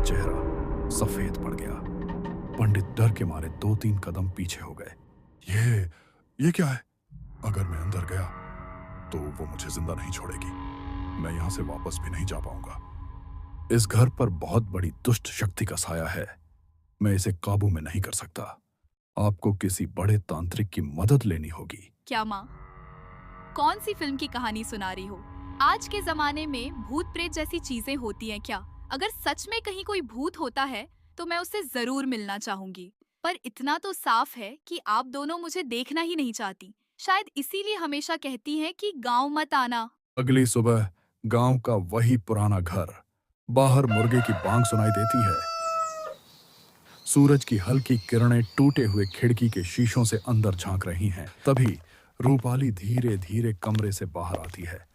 चेहरा सफेद पड़ गया। पंडित डर के मारे 2-3 कदम पीछे हो गए। ये क्या है? अगर मैं अंदर गया तो वो मुझे जिंदा नहीं छोड़ेगी। मैं यहां से वापस भी नहीं जा पाऊंगा। इस घर पर बहुत बड़ी दुष्ट शक्ति का साया है। मैं इसे काबू में नहीं कर सकता। आपको किसी बड़े तांत्रिक की मदद लेनी होगी। क्या माँ? कौन सी फिल्म की कहानी सुना रही हो? आज के जमाने में भूत प्रेत जैसी चीजें होती हैं क्या? अगर सच में कहीं कोई भूत होता है तो मैं उससे जरूर मिलना चाहूंगी। पर इतना तो साफ है कि आप दोनों मुझे देखना ही नहीं चाहती। शायद इसीलिए हमेशा कहती हैं कि गांव मत आना। अगली सुबह गांव का वही पुराना घर। बाहर मुर्गे की बांग सुनाई देती है। सूरज की हल्की किरणें टूटे हुए खिड़की के शीशों से अंदर झांक रही हैं। तभी रूपाली धीरे धीरे कमरे से बाहर आती है।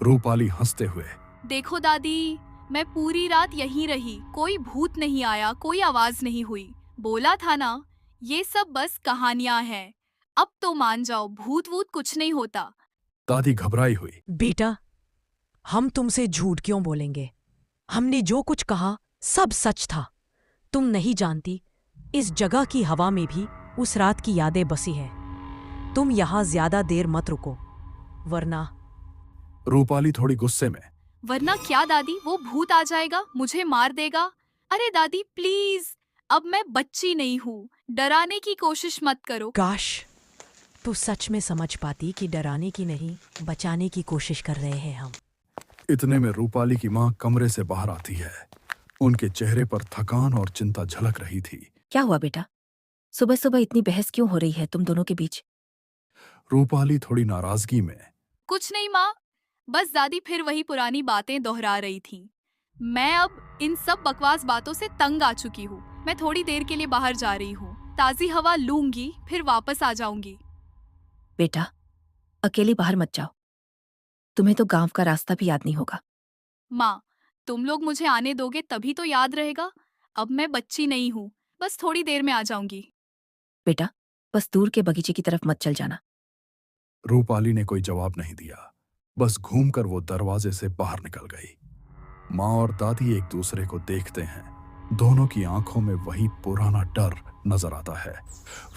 रूपाली हंसते हुए, देखो दादी, मैं पूरी रात यहीं रही। कोई भूत नहीं आया, कोई आवाज नहीं हुई। बोला था ना, ये सब बस कहानियां हैं। अब तो मान जाओ, भूत वूत कुछ नहीं होता। दादी घबराई हुई। बेटा, हम तुमसे झूठ क्यों बोलेंगे? हमने जो कुछ कहा सब सच था। तुम नहीं जानती, इस जगह की हवा में भी उस रात की यादें बसी है। तुम यहाँ ज्यादा देर मत रुको, वरना। रूपाली थोड़ी गुस्से में, वरना क्या दादी? वो भूत आ जाएगा, मुझे मार देगा। अरे दादी प्लीज, अब मैं बच्ची नहीं हूँ। डराने की कोशिश मत करो। काश तो सच में समझ पाती कि डराने की नहीं, बचाने की कोशिश कर रहे हैं हम। इतने में रूपाली की माँ कमरे से बाहर आती है। उनके चेहरे पर थकान और चिंता झलक रही थी। क्या हुआ बेटा? सुबह सुबह इतनी बहस क्यों हो रही है तुम दोनों के बीच? रूपाली थोड़ी नाराजगी में, कुछ नहीं माँ, बस दादी फिर वही पुरानी बातें दोहरा रही थी। मैं अब इन सब बकवास बातों से तंग आ चुकी हूँ। मैं थोड़ी देर के लिए बाहर जा रही हूँ, ताज़ी हवा लूंगी, फिर वापस आ जाऊंगी। बेटा, अकेली बाहर मत जाओ। तुम्हें तो गांव का रास्ता भी याद नहीं होगा। माँ, तुम लोग मुझे आने दोगे तभी तो याद रहेगा। अब मैं बच्ची नहीं हूँ, बस थोड़ी देर में आ जाऊंगी। बेटा, बस दूर के बगीचे की तरफ मत चल जाना। रूपाली ने कोई जवाब नहीं दिया। बस घूमकर वो दरवाजे से बाहर निकल गई। माँ और दादी एक दूसरे को देखते हैं। दोनों की आंखों में वही पुराना डर नजर आता है।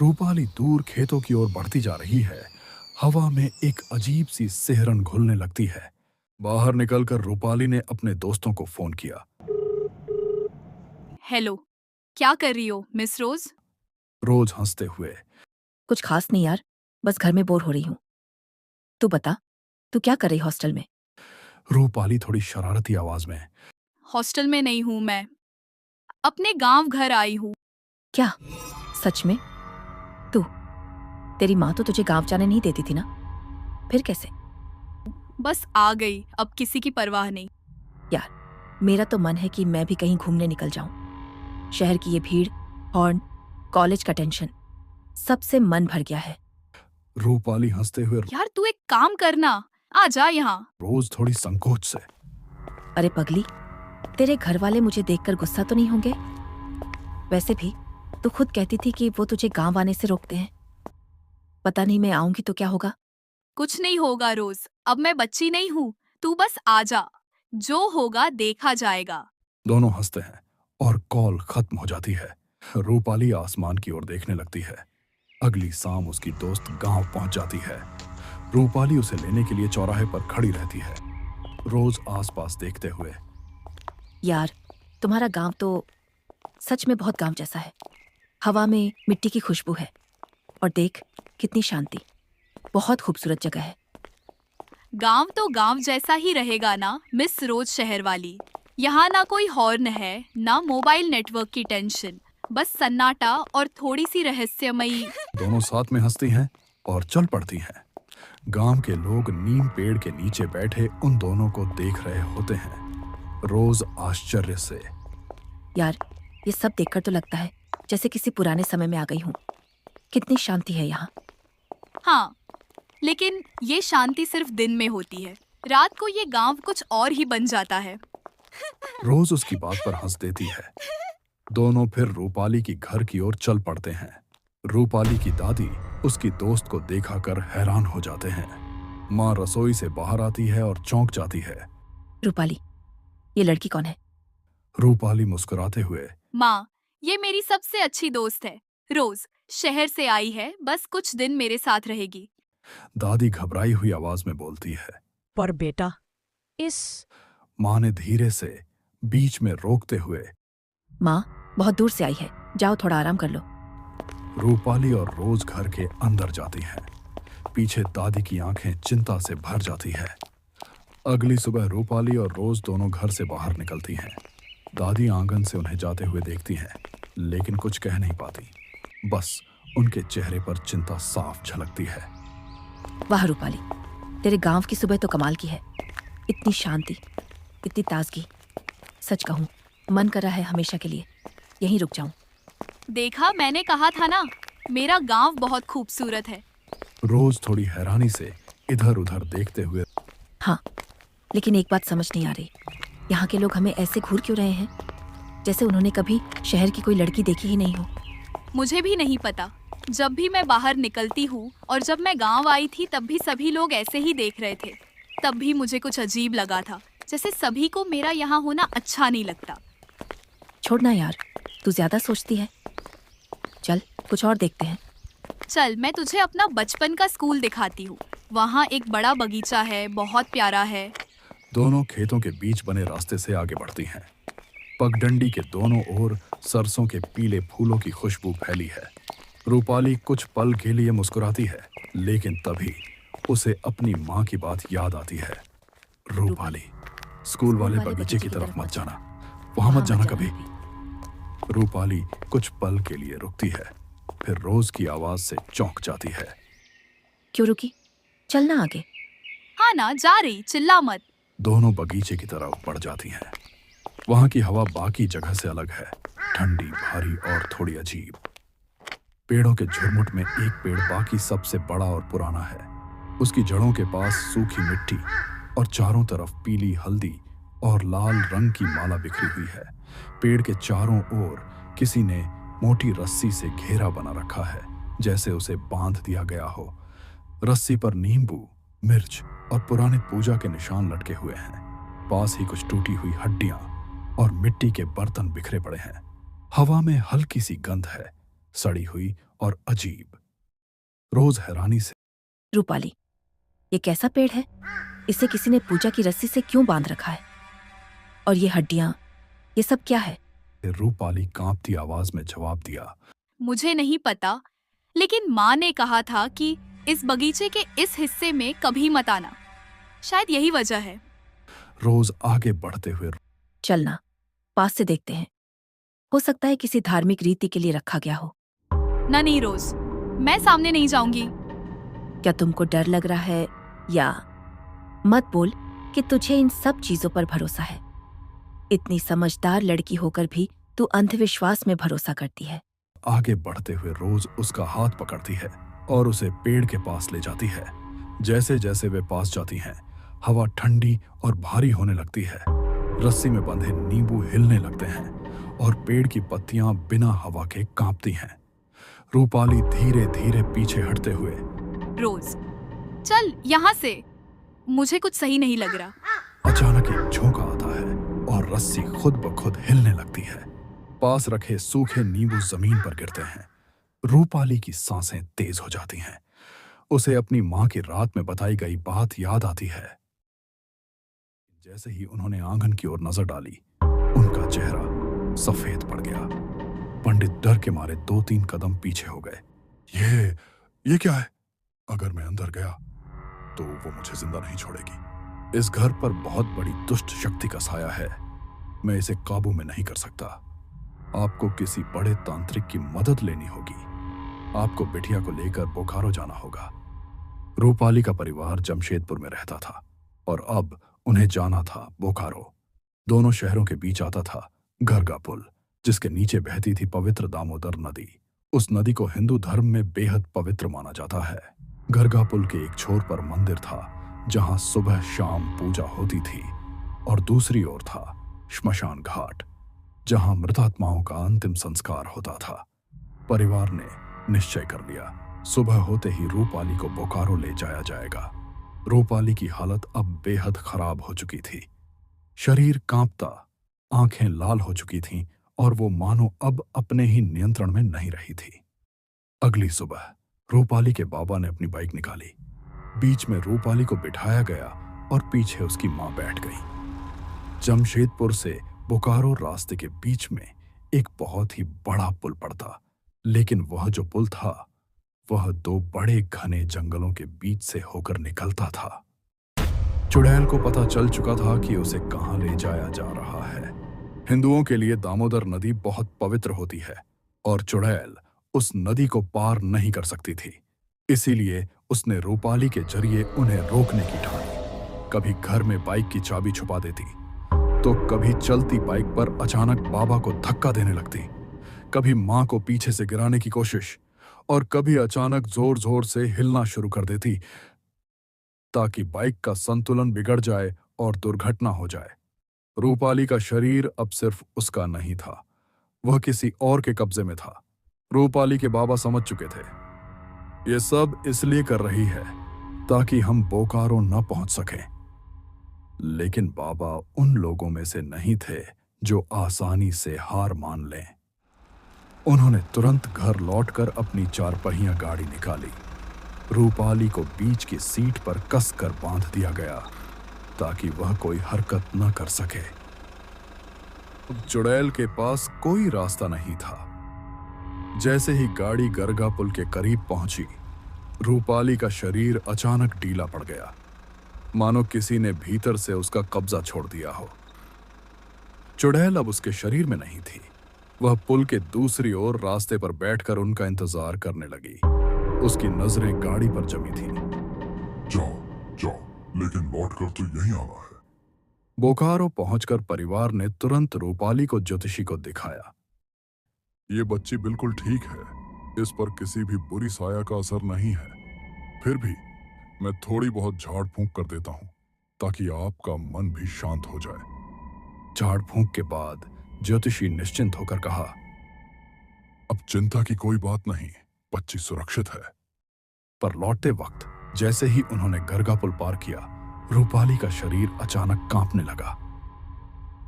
रूपाली दूर खेतों की ओर बढ़ती जा रही है। हवा में एक अजीब सी सिहरन घुलने लगती है। बाहर निकलकर रूपाली ने अपने दोस्तों को फोन किया। हेलो, क्या कर रही हो मिस रोज? रोज हंसते हुए, कुछ खास नहीं यार, बस घर में बोर हो रही हूँ। तू बता, तू क्या कर रही हॉस्टल में? रूपाली थोड़ी शरारती आवाज में, हॉस्टल में नहीं हूँ मैं, अपने गांव घर आई हूँ। क्या सच में? तू, तेरी माँ तो तुझे गांव जाने नहीं देती थी ना? फिर कैसे? बस आ गई, अब किसी की परवाह नहीं। यार, मेरा तो मन है कि मैं भी कहीं घूमने निकल जाऊं। शहर की ये भीड़, हॉर्न, कॉलेज का टेंशन, सबसे मन भर गया है। रूपाली हंसते हुए, यार तू एक काम करना, आ जा यहाँ। रोज थोड़ी संकोच से, अरे पगली, तेरे घर वाले मुझे देखकर गुस्सा तो नहीं होंगे? वैसे भी तू खुद कहती थी कि वो तुझे गांव आने से रोकते हैं। पता नहीं मैं आऊंगी तो क्या होगा। कुछ नहीं होगा रोज, अब मैं बच्ची नहीं हूँ। तू बस आ जा, जो होगा देखा जाएगा। दोनों हंसते हैं और कॉल खत्म हो जाती है। रूपाली आसमान की ओर देखने लगती है। अगली शाम उसकी दोस्त गांव पहुंच जाती है। रूपाली उसे लेने के लिए चौराहे पर खड़ी रहती है, रोज आसपास देखते हुए। यार, तुम्हारा गांव तो सच में बहुत गांव जैसा है। हवा में मिट्टी की खुशबू है, और देख कितनी शांति। बहुत खूबसूरत जगह है। गांव तो गांव जैसा ही रहेगा ना मिस रोज शहर वाली। यहाँ ना कोई हॉर्न है, ना मोबाइल नेटवर्क की टेंशन, बस सन्नाटा और थोड़ी सी रहस्यमयी। दोनों साथ में हंसती हैं और चल पड़ती हैं। गांव के लोग नीम पेड़ के नीचे बैठे उन दोनों को देख रहे होते हैं, रोज आश्चर्य से। यार, ये सब देखकर तो लगता है जैसे किसी पुराने समय में आ गई हूँ। कितनी शांति है यहाँ। हाँ, लेकिन ये शांति सिर्फ दिन में होती है, रात को ये गांव कुछ और ही बन जाता है। रोज उसकी बात पर हंस देती है। दोनों फिर रूपाली की घर की ओर चल पड़ते हैं। रूपाली की दादी उसकी दोस्त को देखा कर हैरान हो जाते हैं। माँ रसोई से बाहर आती है और चौंक जाती है। रूपाली, ये लड़की कौन है? रूपाली मुस्कुराते हुए, माँ, ये मेरी सबसे अच्छी दोस्त है। रोज शहर से आई है, बस कुछ दिन मेरे साथ रहेगी। दादी घबराई हुई आवाज में बोलती है। पर बेटा, इस माँ ने धीरे से बीच में रोकते हुए, माँ बहुत दूर से आई है, जाओ थोड़ा आराम कर लो। रूपाली और रोज घर के अंदर जाती हैं। पीछे दादी की आंखें चिंता से भर जाती है। अगली सुबह रूपाली और रोज दोनों घर से बाहर निकलती हैं। दादी आंगन से उन्हें जाते हुए देखती हैं, लेकिन कुछ कह नहीं पाती। बस उनके चेहरे पर चिंता साफ झलकती है। वाह रूपाली, तेरे गांव की सुबह तो कमाल की है। इतनी शांति, इतनी ताजगी। सच कहूँ, मन कर रहा है हमेशा के लिए यहीं रुक जाऊं। देखा, मैंने कहा था ना, मेरा गांव बहुत खूबसूरत है। रोज थोड़ी हैरानी से इधर उधर देखते हुए, हाँ, लेकिन एक बात समझ नहीं आ रही, यहाँ के लोग हमें ऐसे घूर क्यों रहे हैं जैसे उन्होंने कभी शहर की कोई लड़की देखी ही नहीं हो। मुझे भी नहीं पता। जब भी मैं बाहर निकलती हूँ और जब मैं गांव आई थी तब भी सभी लोग ऐसे ही देख रहे थे। तब भी मुझे कुछ अजीब लगा था, जैसे सभी को मेरा यहाँ होना अच्छा नहीं लगता। छोड़ना यार, तू ज्यादा सोचती है। चल कुछ और देखते हैं। चल, मैं तुझे अपना बचपन का स्कूल दिखाती हूँ। वहाँ एक बड़ा बगीचा है, बहुत प्यारा है। दोनों खेतों के बीच बने रास्ते से आगे बढ़ती हैं। पगडंडी के दोनों ओर सरसों के पीले फूलों की खुशबू फैली है। रूपाली कुछ पल के लिए मुस्कुराती है, लेकिन तभी उसे अपनी माँ की बात याद आती है। रूपाली, स्कूल वाले बगीचे की तरफ मत जाना, वहां मत जाना कभी। रूपाली कुछ पल के लिए रुकती है, फिर रोज की आवाज से चौंक जाती है। क्यों रुकी? चलना आगे। हाँ ना, जा रही, चिल्ला मत। दोनों बगीचे की तरफ बढ़ जाती हैं। वहां की हवा बाकी जगह से अलग है, ठंडी, भारी और थोड़ी अजीब। पेड़ों के झुरमुट में एक पेड़ बाकी सबसे बड़ा और पुराना है। उसकी जड़ों के पास सूखी मिट्टी और चारों तरफ पीली, हल्दी और लाल रंग की माला बिखरी हुई है। पेड़ के चारों ओर किसी ने मोटी रस्सी से घेरा बना रखा है, जैसे उसे बांध दिया गया हो। रस्सी पर नींबू, मिर्च और पुराने पूजा के निशान लटके हुए हैं। पास ही कुछ टूटी हुई हड्डियां और मिट्टी के बर्तन बिखरे पड़े हैं। हवा में हल्की सी गंध है, सड़ी हुई और अजीब। रोज हैरानी से, रूपाली, ये कैसा पेड़ है? इसे किसी ने पूजा की रस्सी से क्यों बांध रखा है? और ये हड्डियां, ये सब क्या है? रूपाली कांपती आवाज में जवाब दिया। मुझे नहीं पता, लेकिन माँ ने कहा था कि इस बगीचे के इस हिस्से में कभी मत आना। शायद यही वजह है। रोज आगे बढ़ते हुए, चलना, पास से देखते हैं। हो सकता है किसी धार्मिक रीति के लिए रखा गया हो। ना नहीं रोज, मैं सामने नहीं जाऊंगी। क्या तुमको डर लग रहा है, या मत बोल कि तुझे इन सब चीजों पर भरोसा है। इतनी समझदार लड़की होकर भी तू अंधविश्वास में भरोसा करती है। आगे बढ़ते हुए रोज उसका हाथ पकड़ती है और उसे पेड़ के पास ले जाती है। जैसे जैसे वे पास जाती हैं, हवा ठंडी और भारी होने लगती है। रस्सी में बंधे नींबू हिलने लगते हैं और पेड़ की पत्तियां बिना हवा के कांपती हैं। रूपाली धीरे धीरे पीछे हटते हुए, रोज, चल यहाँ से, मुझे कुछ सही नहीं लग रहा। अचानक एक झोंका आता है और रस्सी खुद ब खुद हिलने लगती है। पास रखे सूखे नींबू जमीन पर गिरते हैं। रूपाली की सांसें तेज हो जाती हैं। उसे अपनी माँ की रात में बताई गई बात याद आती है। जैसे ही उन्होंने आंगन की ओर नजर डाली, उनका चेहरा सफेद पड़ गया। पंडित डर के मारे 2-3 कदम पीछे हो गए। ये क्या है? अगर मैं अंदर गया तो वो मुझे जिंदा नहीं छोड़ेगी। इस घर पर बहुत बड़ी दुष्ट शक्ति का साया है। मैं इसे काबू में नहीं कर सकता। आपको किसी बड़े तांत्रिक की मदद लेनी होगी। आपको बिटिया को लेकर बोकारो जाना होगा। रूपाली का परिवार जमशेदपुर में रहता था और अब उन्हें जाना था बोकारो। दोनों शहरों के बीच आता था घरगा पुल, जिसके नीचे बहती थी पवित्र दामोदर नदी। उस नदी को हिंदू धर्म में बेहद पवित्र माना जाता है। घरगा पुल के एक छोर पर मंदिर था, जहां सुबह शाम पूजा होती थी, और दूसरी ओर था श्मशान घाट, जहां मृतात्माओं का अंतिम संस्कार होता था। परिवार ने निश्चय कर लिया, सुबह होते ही रूपाली को बोकारो ले जाया जाएगा। रूपाली की हालत अब बेहद खराब हो चुकी थी। शरीर कांपता, आंखें लाल हो चुकी थीं और वो मानो अब अपने ही नियंत्रण में नहीं रही थी। अगली सुबह रूपाली के बाबा ने अपनी बाइक निकाली। बीच में रूपाली को बिठाया गया और पीछे उसकी मां बैठ गई। जमशेदपुर से बोकारो रास्ते के बीच में एक बहुत ही बड़ा पुल पड़ता, लेकिन वह जो पुल था वह दो बड़े घने जंगलों के बीच से होकर निकलता था। चुड़ैल को पता चल चुका था कि उसे कहां ले जाया जा रहा है। हिंदुओं के लिए दामोदर नदी बहुत पवित्र होती है और चुड़ैल उस नदी को पार नहीं कर सकती थी। इसीलिए उसने रूपाली के जरिए उन्हें रोकने की ठानी। कभी घर में बाइक की चाबी छुपा देती, तो कभी चलती बाइक पर अचानक बाबा को धक्का देने लगती, कभी मां को पीछे से गिराने की कोशिश, और कभी अचानक जोर जोर से हिलना शुरू कर देती ताकि बाइक का संतुलन बिगड़ जाए और दुर्घटना हो जाए। रूपाली का शरीर अब सिर्फ उसका नहीं था, वह किसी और के कब्जे में था। रूपाली के बाबा समझ चुके थे ये सब इसलिए कर रही है ताकि हम बोकारो न पहुंच सकें। लेकिन बाबा उन लोगों में से नहीं थे जो आसानी से हार मान लें। उन्होंने तुरंत घर लौटकर अपनी चारपहिया गाड़ी निकाली। रूपाली को बीच की सीट पर कसकर बांध दिया गया ताकि वह कोई हरकत न कर सके। अब चुड़ैल के पास कोई रास्ता नहीं था। जैसे ही गाड़ी गरगा पुल के करीब पहुंची, रूपाली का शरीर अचानक ढीला पड़ गया, मानो किसी ने भीतर से उसका कब्जा छोड़ दिया हो। चुड़ैल अब उसके शरीर में नहीं थी। वह पुल के दूसरी ओर रास्ते पर बैठकर उनका इंतजार करने लगी। उसकी नजरें गाड़ी पर जमी थीं। जाओ जाओ, लेकिन लौटकर तो यहीं आना है। बोकारो पहुंचकर परिवार ने तुरंत रूपाली को ज्योतिषी को दिखाया। ये बच्ची बिल्कुल ठीक है, इस पर किसी भी बुरी साया का असर नहीं है। फिर भी मैं थोड़ी बहुत झाड़ फूंक कर देता हूं ताकि आपका मन भी शांत हो जाए। झाड़ फूंक के बाद ज्योतिषी निश्चिंत होकर कहा, अब चिंता की कोई बात नहीं, बच्ची सुरक्षित है। पर लौटते वक्त जैसे ही उन्होंने गरगा पुल पार किया, रूपाली का शरीर अचानक कांपने लगा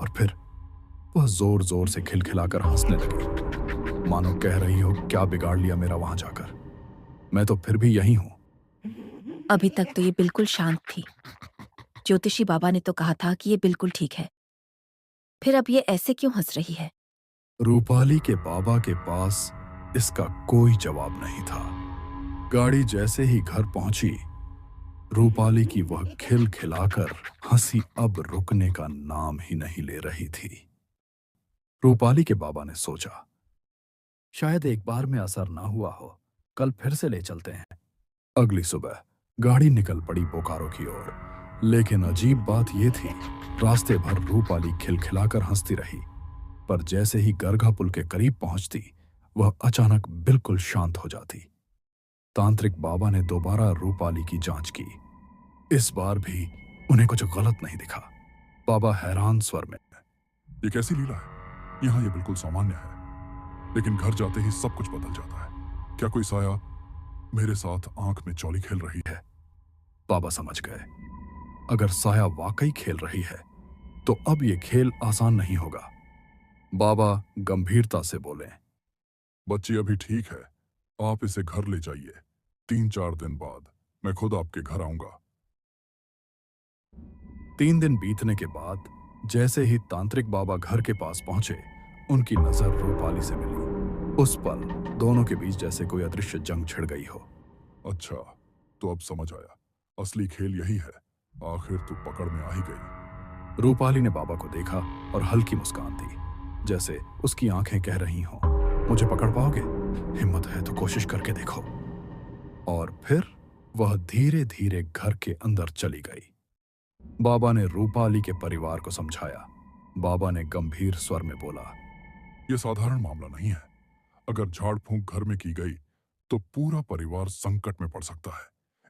और फिर वह जोर जोर से खिलखिलाकर हंसने लगी, मानो कह रही हो क्या बिगाड़ लिया मेरा वहां जाकर, मैं तो फिर भी यही हूं। अभी तक तो ये बिल्कुल शांत थी। ज्योतिषी बाबा ने तो कहा था कि ये बिल्कुल ठीक है, फिर अब ये ऐसे क्यों हंस रही है? रूपाली के बाबा के पास इसका कोई जवाब नहीं था। गाड़ी जैसे ही घर पहुंची, रूपाली की वह खिलखिलाकर हंसी अब रुकने का नाम ही नहीं ले रही थी। रूपाली के बाबा ने सोचा, शायद एक बार में असर ना हुआ हो, कल फिर से ले चलते हैं। अगली सुबह गाड़ी निकल पड़ी बोकारो की ओर, लेकिन अजीब बात यह थी, रास्ते भर रूपाली खिलखिलाकर हंसती रही, पर जैसे ही गरगा पुल के करीब पहुंचती, वह अचानक बिल्कुल शांत हो जाती। तांत्रिक बाबा ने दोबारा रूपाली की जांच की। इस बार भी उन्हें कुछ गलत नहीं दिखा। बाबा हैरान स्वर में, ये कैसी लीला है? यहाँ ये बिल्कुल सामान्य है, लेकिन घर जाते ही सब कुछ बदल जाता है। क्या कोई साया मेरे साथ आंख में चौली खेल रही है? बाबा समझ गए, अगर साया वाकई खेल रही है तो अब ये खेल आसान नहीं होगा। बाबा गंभीरता से बोले, बच्ची अभी ठीक है, आप इसे घर ले जाइए। 3-4 दिन बाद मैं खुद आपके घर आऊंगा। 3 दिन बीतने के बाद जैसे ही तांत्रिक बाबा घर के पास पहुंचे, उनकी नजर रूपाली से मिली। उस पल दोनों के बीच जैसे कोई अदृश्य जंग छिड़ गई हो। अच्छा, तो अब समझ आया, असली खेल यही है। आखिर तू पकड़ में आ ही गई। रूपाली ने बाबा को देखा और हल्की मुस्कान दी, जैसे उसकी आंखें कह रही हों, मुझे पकड़ पाओगे? हिम्मत है तो कोशिश करके देखो। और फिर वह धीरे धीरे घर के अंदर चली गई। बाबा ने रूपाली के परिवार को समझाया। बाबा ने गंभीर स्वर में बोला, यह साधारण मामला नहीं है। अगर झाड़ फूंक घर में की गई तो पूरा परिवार संकट में पड़ सकता है।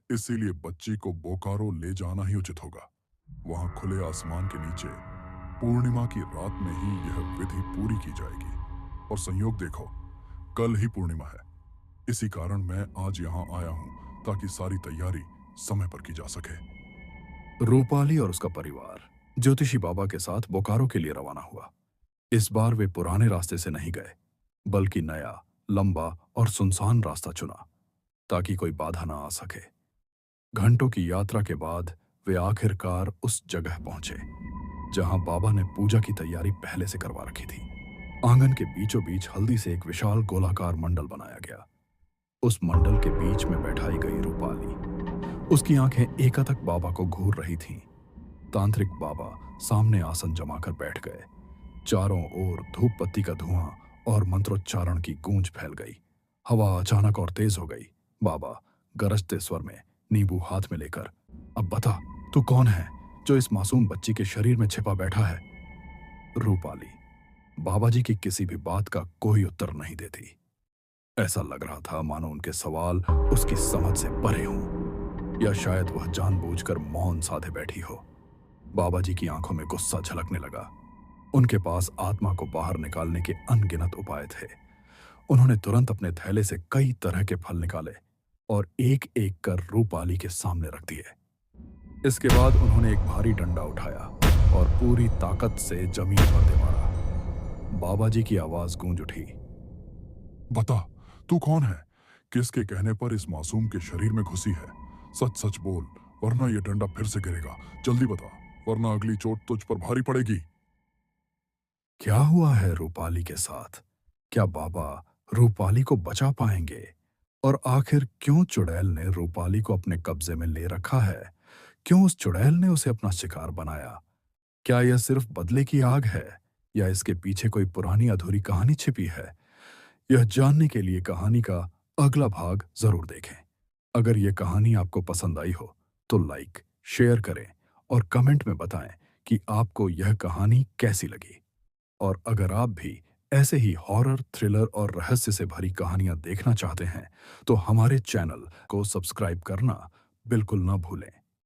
इसीलिए बच्ची को बोकारो ले जाना ही उचित होगा। वहां खुले आसमान के नीचे पूर्णिमा की रात में ही यह विधि पूरी की जाएगी। और संयोग देखो, कल ही पूर्णिमा है। इसी कारण मैं आज यहाँ आया हूँ ताकि सारी तैयारी समय पर की जा सके। रूपाली और उसका परिवार ज्योतिषी बाबा के साथ बोकारो के लिए रवाना हुआ। इस बार वे पुराने रास्ते से नहीं गए, बल्कि नया, लंबा और सुनसान रास्ता चुना, ताकि कोई बाधा ना आ सके। घंटों की यात्रा के बाद वे आखिरकार उस जगह पहुंचे जहां बाबा ने पूजा की तैयारी पहले से करवा रखी थी। आंगन के बीचों बीच हल्दी से एक विशाल गोलाकार मंडल बनाया गया। उस मंडल के बीच में बैठाई गई रूपाली। उसकी आंखें एकटक बाबा को घूर रही थीं। तांत्रिक बाबा सामने आसन जमाकर बैठ गए। चारों ओर धूप बत्ती का धुआं और मंत्रोच्चारण की गूंज फैल गई। हवा अचानक और तेज हो गई। बाबा गरजते स्वर में, नींबू हाथ में लेकर, अब बता, तू कौन है जो इस मासूम बच्ची के शरीर में छिपा बैठा है? रूपाली बाबा जी की किसी भी बात का कोई उत्तर नहीं देती। ऐसा लग रहा था मानो उनके सवाल उसकी समझ से परे हों, या शायद वह जानबूझकर मौन साधे बैठी हो। बाबा जी की आंखों में गुस्सा झलकने लगा। उनके पास आत्मा को बाहर निकालने के अनगिनत उपाय थे। उन्होंने तुरंत अपने थैले से कई तरह के फल निकाले और एक एक कर रूपाली के सामने रख दिए। इसके बाद उन्होंने एक भारी डंडा उठाया और पूरी ताकत से जमीन पर दे मारा। बाबा जी की आवाज गूंज उठी, बता, तू कौन है? किसके कहने पर इस मासूम के शरीर में घुसी है? सच सच बोल, वरना यह डंडा फिर से गिरेगा। जल्दी बता, वरना अगली चोट तुझ पर भारी पड़ेगी। क्या हुआ है रूपाली के साथ? क्या बाबा रूपाली को बचा पाएंगे? और आखिर क्यों चुड़ैल ने रूपाली को अपने कब्जे में ले रखा है? क्यों उस चुड़ैल ने उसे अपना शिकार बनाया? क्या यह सिर्फ बदले की आग है, या इसके पीछे कोई पुरानी अधूरी कहानी छिपी है? यह जानने के लिए कहानी का अगला भाग जरूर देखें। अगर यह कहानी आपको पसंद आई हो तो लाइक, शेयर करें और कमेंट में बताएं कि आपको यह कहानी कैसी लगी। और अगर आप भी ऐसे ही हॉरर, थ्रिलर और रहस्य से भरी कहानियां देखना चाहते हैं तो हमारे चैनल को सब्सक्राइब करना बिल्कुल ना भूलें।